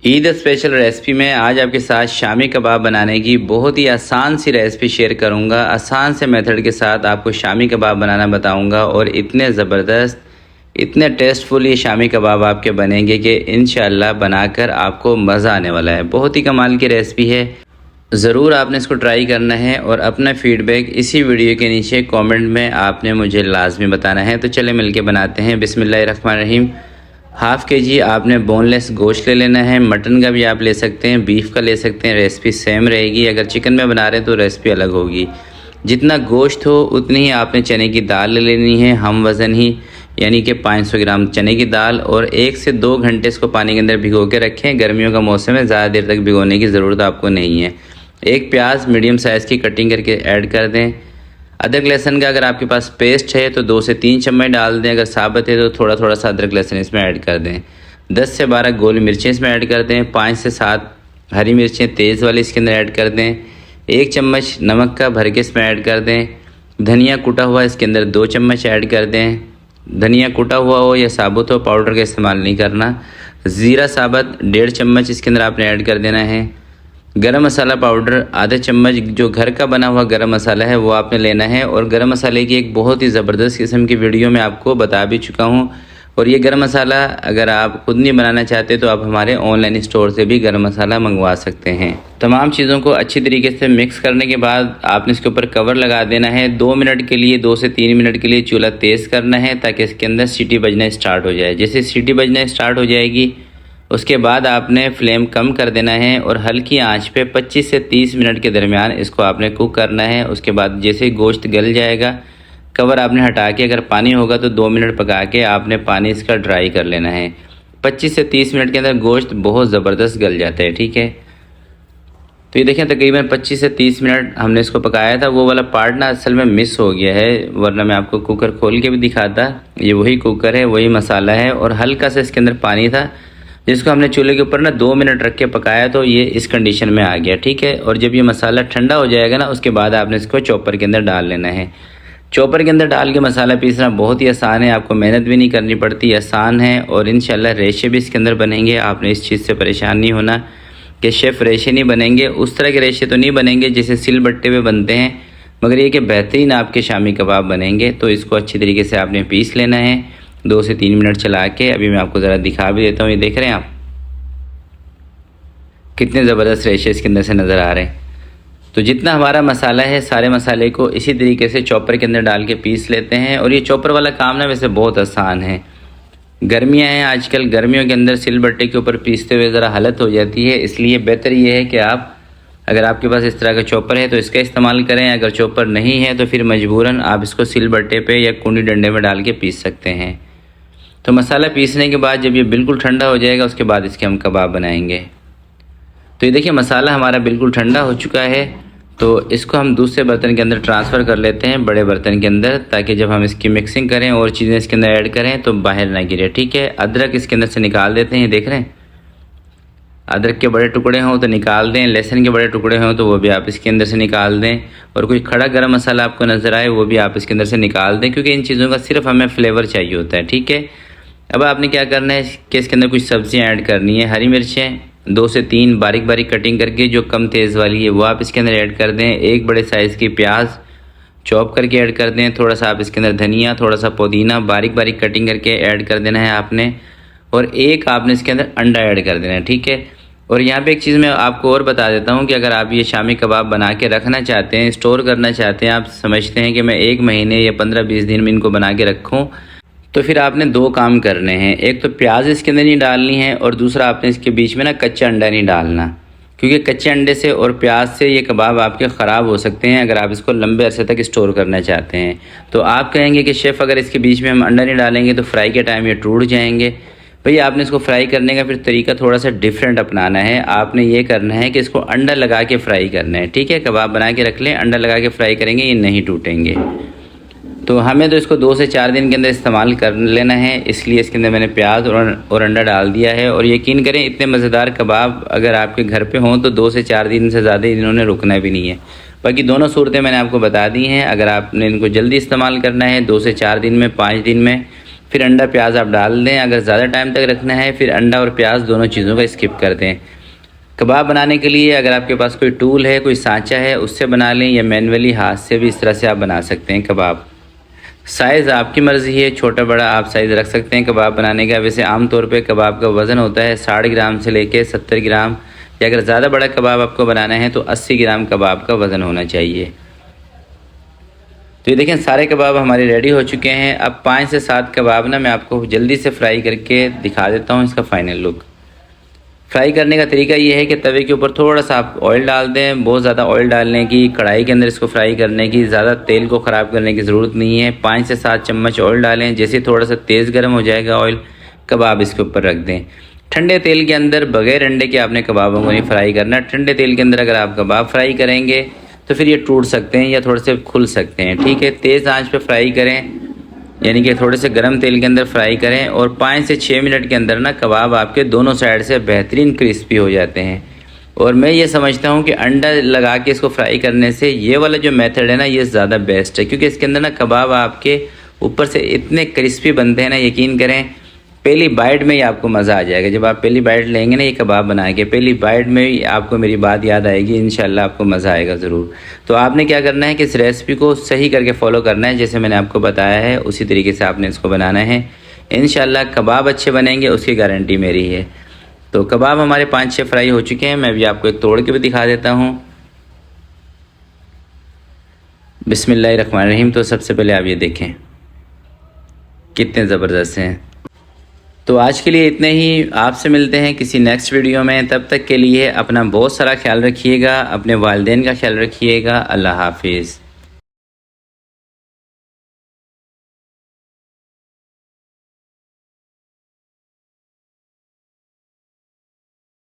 Eid special recipe में आज आपके साथ शामी कबाब बनाने की बहुत ही आसान सी रेसिपी शेयर करूंगा। आसान से मेथड के साथ आपको शामी कबाब बनाना बताऊंगा और इतने ज़बरदस्त इतने टेस्टफुल ये शामी कबाब आपके बनेंगे कि इंशाल्लाह बनाकर आपको मज़ा आने वाला है। बहुत ही कमाल की रेसिपी है, ज़रूर आपने इसको ट्राई करना है और अपना फीडबैक इसी वीडियो के नीचे कमेंट में आपने मुझे लाजमी बताना है। तो चले मिलके बनाते हैं। बिस्मिल्लाहिर्रहमानिर्रहीम। हाफ़ के जी आपने बोनलेस गोश्त ले लेना है। मटन का भी आप ले सकते हैं, बीफ का ले सकते हैं, रेसिपी सेम रहेगी। अगर चिकन में बना रहे हैं तो रेसिपी अलग होगी। जितना गोश्त हो उतनी ही आपने चने की दाल ले लेनी है, हम वज़न ही, यानी कि 500 ग्राम चने की दाल। और 1 से 2 घंटे इसको पानी के अंदर भिगो के रखें। गर्मियों का मौसम है, ज़्यादा देर तक भिगोने की ज़रूरत आपको नहीं है। एक प्याज मीडियम साइज़ की कटिंग करके ऐड कर दें। अदरक लहसुन का अगर आपके पास पेस्ट है तो 2 से 3 चम्मच डाल दें। अगर साबुत है तो थोड़ा थोड़ा सा अदरक लहसुन इसमें ऐड कर दें। 10 से 12 गोल मिर्चें इसमें ऐड कर दें। 5 से 7 हरी मिर्चें तेज़ वाली इसके अंदर ऐड कर दें। 1 चम्मच नमक का भर के इसमें ऐड कर दें। धनिया कुटा हुआ इसके अंदर 2 चम्मच ऐड कर दें। धनिया कुटा हुआ हो या साबुत हो, पाउडर का इस्तेमाल नहीं करना। ज़ीरा साबुत 1.5 चम्मच इसके अंदर आपने ऐड कर देना है। गरम मसाला पाउडर आधा चम्मच, जो घर का बना हुआ गरम मसाला है वो आपने लेना है। और गरम मसाले की एक बहुत ही ज़बरदस्त किस्म की वीडियो में आपको बता भी चुका हूँ। और ये गरम मसाला अगर आप खुद नहीं बनाना चाहते तो आप हमारे ऑनलाइन स्टोर से भी गरम मसाला मंगवा सकते हैं। तमाम चीज़ों को अच्छी तरीके से मिक्स करने के बाद आपने इसके ऊपर कवर लगा देना है। 2 मिनट के लिए, 2 से 3 मिनट के लिए चूल्हा तेज़ करना है ताकि इसके अंदर सीटी बजना स्टार्ट हो जाए। जैसे सीटी बजना स्टार्ट हो जाएगी उसके बाद आपने फ्लेम कम कर देना है और हल्की आंच पे 25 से 30 मिनट के दरमियान इसको आपने कुक करना है। उसके बाद जैसे गोश्त गल जाएगा कवर आपने हटा के, अगर पानी होगा तो 2 मिनट पका के आपने पानी इसका ड्राई कर लेना है। 25 से 30 मिनट के अंदर गोश्त बहुत ज़बरदस्त गल जाता है, ठीक है। तो ये देखें तकरीबन 25 से 30 मिनट हमने इसको पकाया था। वो वाला पार्ट ना असल में मिस हो गया है, वरना मैं आपको कुकर खोल के भी दिखाता। ये वही कुकर है, वही मसाला है और हल्का सा इसके अंदर पानी था जिसको हमने चूल्हे के ऊपर ना 2 मिनट रख के पकाया, तो ये इस कंडीशन में आ गया, ठीक है। और जब ये मसाला ठंडा हो जाएगा ना उसके बाद आपने इसको चॉपर के अंदर डाल लेना है। चॉपर के अंदर डाल के मसाला पीसना बहुत ही आसान है, आपको मेहनत भी नहीं करनी पड़ती, आसान है। और इंशाल्लाह रेशे भी इसके अंदर बनेंगे। आपने इस चीज़ से परेशान नहीं होना कि शेफ़ रेशे नहीं बनेंगे। उस तरह के रेशे तो नहीं बनेंगे जैसे सिल बट्टे पे बनते हैं, मगर ये कि बेहतरीन आपके शामी कबाब बनेंगे। तो इसको अच्छी तरीके से आपने पीस लेना है 2 से 3 मिनट चला के। अभी मैं आपको ज़रा दिखा भी देता हूँ। ये देख रहे हैं आप कितने ज़बरदस्त रेशे इसके अंदर से नज़र आ रहे हैं। तो जितना हमारा मसाला है सारे मसाले को इसी तरीके से चॉपर के अंदर डाल के पीस लेते हैं। और ये चॉपर वाला काम ना वैसे बहुत आसान है। गर्मियाँ हैं आजकल, गर्मियों के अंदर सिलबट्टे के ऊपर पीसते हुए ज़रा हालत हो जाती है, इसलिए बेहतर ये है कि आप, अगर आपके पास इस तरह का चॉपर है तो इसका इस्तेमाल करें। अगर चॉपर नहीं है तो फिर मजबूरन आप इसको सिलबट्टे पे या कूंडी डंडे में डाल के पीस सकते हैं। तो मसाला पीसने के बाद जब ये बिल्कुल ठंडा हो जाएगा उसके बाद इसके हम कबाब बनाएंगे। तो ये देखिए मसाला हमारा बिल्कुल ठंडा हो चुका है। तो इसको हम दूसरे बर्तन के अंदर ट्रांसफ़र कर लेते हैं, बड़े बर्तन के अंदर, ताकि जब हम इसकी मिक्सिंग करें और चीज़ें इसके अंदर ऐड करें तो बाहर ना गिरे, ठीक है। अदरक इसके अंदर से निकाल देते हैं, देख रहे हैं। अदरक के बड़े टुकड़े हों तो निकाल दें, लहसुन के बड़े टुकड़े हों तो वो भी आप इसके अंदर से निकाल दें। और कोई खड़ा गरम मसाला आपको नज़र आए वो भी आप इसके अंदर से निकाल दें, क्योंकि इन चीज़ों का सिर्फ हमें फ्लेवर चाहिए होता है, ठीक है। अब आपने क्या करना है कि इसके अंदर कुछ सब्ज़ियाँ ऐड करनी है। हरी मिर्चें 2 से 3 बारीक बारीक कटिंग करके, जो कम तेज़ वाली है वो आप इसके अंदर ऐड कर दें। एक बड़े साइज़ की प्याज चॉप करके ऐड कर दें। थोड़ा सा आप इसके अंदर धनिया, थोड़ा सा पुदीना बारीक बारीक कटिंग करके ऐड कर देना है आपने। और एक आपने इसके अंदर अंडा ऐड कर देना है, ठीक है। और यहाँ पे एक चीज़ मैं आपको और बता देता हूँ कि अगर आप ये शामी कबाब बना के रखना चाहते हैं, स्टोर करना चाहते हैं, आप समझते हैं कि मैं 1 महीने या 15-20 दिन में इनको बना के रखूँ, तो फिर आपने 2 काम करने हैं। एक तो प्याज इसके अंदर नहीं डालनी है और दूसरा आपने इसके बीच में ना कच्चा अंडा नहीं डालना, क्योंकि कच्चे अंडे से और प्याज से ये कबाब आपके ख़राब हो सकते हैं अगर आप इसको लंबे अरसे तक स्टोर करना चाहते हैं। तो आप कहेंगे कि शेफ़ अगर इसके बीच में हम अंडा नहीं डालेंगे तो फ्राई के टाइम ये टूट जाएंगे। भैया आपने इसको फ्राई करने का फिर तरीका थोड़ा सा डिफरेंट अपनाना है। आपने ये करना है कि इसको अंडा लगा के फ्राई करना है, ठीक है। कबाब बना के रख लें, अंडा लगा के फ्राई करेंगे ये नहीं टूटेंगे। तो हमें तो इसको 2 से 4 दिन के अंदर इस्तेमाल कर लेना है, इसलिए इसके अंदर मैंने प्याज और अंडा डाल दिया है। और यकीन करें इतने मज़ेदार कबाब अगर आपके घर पे हों तो 2 से 4 दिन से ज़्यादा इन्होंने रुकना भी नहीं है। बाकी दोनों सूरतें मैंने आपको बता दी हैं। अगर आपने इनको जल्दी इस्तेमाल करना है 2 से 4 दिन में, 5 दिन में, फिर अंडा प्याज आप डाल दें। अगर ज़्यादा टाइम तक रखना है फिर अंडा और प्याज दोनों चीज़ों का स्किप कर दें। कबाब बनाने के लिए अगर आपके पास कोई टूल है, कोई सांचा है, उससे बना लें, या मैनुअली हाथ से भी इस तरह से आप बना सकते हैं कबाब। साइज़ आपकी मर्ज़ी है, छोटा बड़ा आप साइज़ रख सकते हैं कबाब बनाने का। वैसे आम तौर पे कबाब का वज़न होता है 60 ग्राम से लेके 70 ग्राम, या अगर ज़्यादा बड़ा कबाब आपको बनाना है तो 80 ग्राम कबाब का वज़न होना चाहिए। तो ये देखें सारे कबाब हमारे रेडी हो चुके हैं। अब 5 से 7 कबाब ना मैं आपको जल्दी से फ्राई करके दिखा देता हूँ इसका फ़ाइनल लुक। फ्राई करने का तरीका ये है कि तवे के ऊपर थोड़ा सा आप ऑयल डाल दें। बहुत ज़्यादा ऑयल डालने की, कढ़ाई के अंदर इसको फ्राई करने की, ज़्यादा तेल को ख़राब करने की ज़रूरत नहीं है। 5 से 7 चम्मच ऑयल डालें। जैसे थोड़ा सा तेज़ गर्म हो जाएगा ऑयल, कबाब इसके ऊपर रख दें। ठंडे तेल के अंदर बगैर अंडे के आपने कबाबों को नहीं फ्राई करना। ठंडे तेल के अंदर अगर आप कबाब फ्राई करेंगे तो फिर ये टूट सकते हैं या थोड़े से खुल सकते हैं। ठीक है, तेज़ आंच पे फ्राई करें, यानी कि थोड़े से गर्म तेल के अंदर फ्राई करें, और 5 से 6 मिनट के अंदर ना कबाब आपके दोनों साइड से बेहतरीन क्रिस्पी हो जाते हैं। और मैं ये समझता हूँ कि अंडा लगा के इसको फ्राई करने से ये वाला जो मेथड है ना ये ज़्यादा बेस्ट है, क्योंकि इसके अंदर ना कबाब आपके ऊपर से इतने क्रिस्पी बनते हैं ना, यकीन करें पहली बाइट में ही आपको मज़ा आ जाएगा। जब आप पहली बाइट लेंगे ना ये कबाब बना के, पहली बाइट में ही आपको मेरी बात याद आएगी, इंशाल्लाह आपको मज़ा आएगा ज़रूर। तो आपने क्या करना है कि इस रेसिपी को सही करके फॉलो करना है, जैसे मैंने आपको बताया है उसी तरीके से आपने इसको बनाना है। इंशाल्लाह कबाब अच्छे बनेंगे, उसकी गारंटी मेरी है। तो कबाब हमारे 5-6 फ्राई हो चुके हैं। मैं भी आपको एक तोड़ के भी दिखा देता हूँ। बिस्मिल्लाहिर्रहमानिर्रहीम। तो सबसे पहले आप ये देखें कितने ज़बरदस्त हैं। तो आज के लिए इतने ही। आपसे मिलते हैं किसी नेक्स्ट वीडियो में। तब तक के लिए अपना बहुत सारा ख्याल रखिएगा, अपने वालिदैन का ख्याल रखिएगा। अल्लाह हाफिज़।